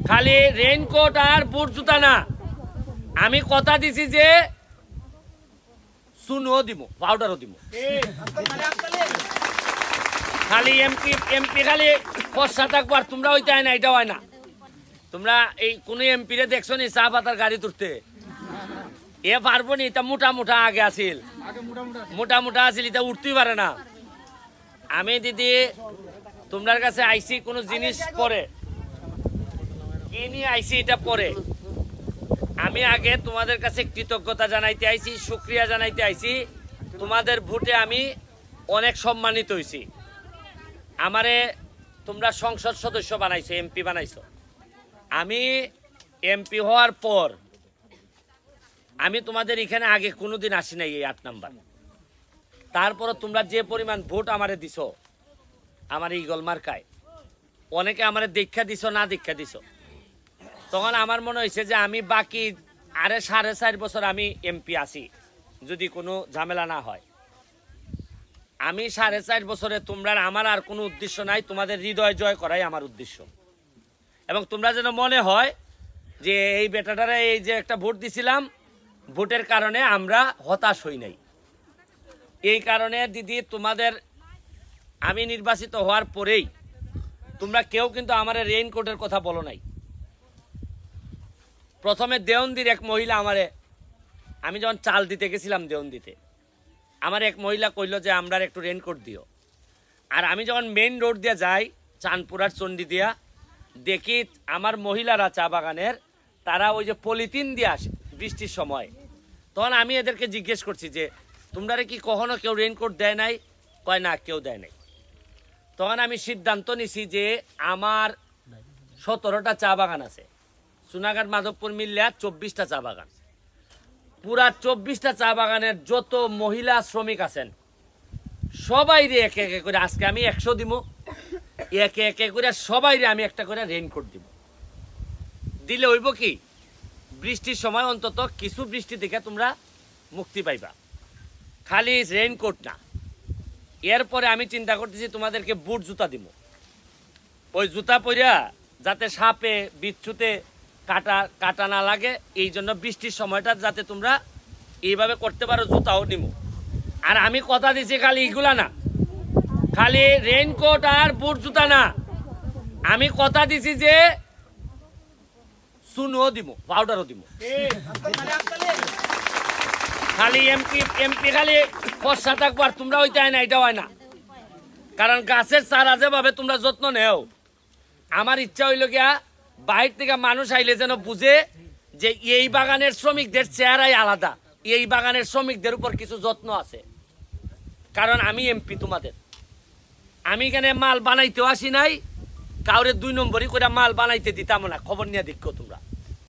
খালি রেইনকোট আর বুট জুতা না, আমি কথা দিছি যে চুনও দিব, পাউডারও দিব। খালি এমপি খালি ফর্সা থাকবো আর তোমরা হইতে হয় না, এটা হয় না। তোমরা এই কোন এমপি রে দেখছো নি চা পাতার গাড়ি তুলতে? এ পারবো নি? এটা মোটা মোটা আগে আসিল, মোটা মোটা আসিল, এটা উঠতেই পারে না। আমি দিদি তোমার কাছে আইসি কোনো জিনিস পরে কি নিয়ে আইসি এটা পরে, আমি আগে তোমাদের কাছে কৃতজ্ঞতা জানাইতে আইছি, শুকরিয়া জানাইতে আইছি। তোমাদের ভোটে আমি অনেক সম্মানিত হয়েছি। আমারে তোমরা সংসদ সদস্য বানাইছো, এমপি বানাইছো। আমি এমপি হওয়ার পর আমি তোমাদের এখানে আগে কোনোদিন আসি নাই, এই 8 নাম্বার। তারপর তোমরা যে পরিমাণ ভোট আমারে দিছো আমার ইগল মার্কায়, অনেকে আমারে দীক্ষা দিছো না দীক্ষা দিছো, তখন আমার মনে হয়েছে যে আমি বাকি আরে 4.5 বছর আমি এমপি আছি, যদি কোনো ঝামেলা না হয়। আমি 4.5 বছরে তোমরা আমার আর কোনো উদ্দেশ্য নাই, তোমাদের হৃদয় জয় করাই আমার উদ্দেশ্য। এবং তোমরা যেন মনে হয় যে এই বেটাটারে এই যে একটা ভোট দিছিলাম, ভোটের কারণে আমরা হতাশ হই নাই। এই কারণে দিদি তোমাদের আমি নির্বাচিত হওয়ার পরেই তোমরা কেউ কিন্তু আমার রেইনকোটের কথা বলো নাই। প্রথমে দেওয়ন্দির এক মহিলা আমারে, আমি যখন চাল দিতে গেছিলাম দেওয়ন্দিতে, আমার এক মহিলা কইল যে আমরা একটু রেইনকোট দিও। আর আমি যখন মেইন রোড দিয়ে যাই চাঁদপুরার চণ্ডী দিয়া, দেখি আমার মহিলারা চা বাগানের তারা ওই যে পলিথিন দিয়ে আসে বৃষ্টির সময়। তখন আমি এদেরকে জিজ্ঞেস করছি যে তোমরা কি কখনো কেউ রেইনকোট দেয় নাই? কয় না, কেউ দেয় নাই। তখন আমি সিদ্ধান্ত নিছি যে আমার 17টা চা বাগান আছে, সোনাঘাট মাধবপুর মিল্লা 24টা চা বাগান। পুরা 24টা চা বাগানের যত মহিলা শ্রমিক আছেন সবাই রে একে একে করে, আজকে আমি 100 দিব, একে একে করে সবাই রে আমি একটা করে রেইনকোট দিব। দিলে হইব কি, বৃষ্টির সময় অন্তত কিছু বৃষ্টি থেকে তোমরা মুক্তি পাইবা। খালি রেইনকোট না, এরপরে আমি চিন্তা করতেছি তোমাদেরকে বুট জুতা দিব। ওই জুতা পরিয়া যাতে সাপে বিচ্ছুতে কাটা না লাগে, এই জন্য বৃষ্টির সময়টা যাতে তোমরা এইভাবে করতে পারো, জুতাও নিব। আর আমি কথা দিছি খালি এগুলা না, খালি রেইনকোট আর বুট জুতা না, আমি কথা দিছি যে চুনও দিব, পাউডারও দিব। খালি এমপি খালি ফর্সা থাকবো আর তোমরা হইতে হয় না, এটা হয় না। কারণ গাছের চারা যেভাবে তোমরা যত্ন নেও, আমার ইচ্ছা হইল গিয়া বাইরে থেকে মানুষ আইলে যেন বুঝে যে এই বাগানের শ্রমিকদের চেহারাই আলাদা, এই বাগানের শ্রমিকদের উপর কিছু যত্ন আছে। কারণ আমি এমপি তোমাদের, আমি এখানে মাল বানাইতেও আসি নাই, কাউরে 2 নম্বরই করে মাল বানাইতে দিতাম না। খবর নিয়ে দেখো তোমরা,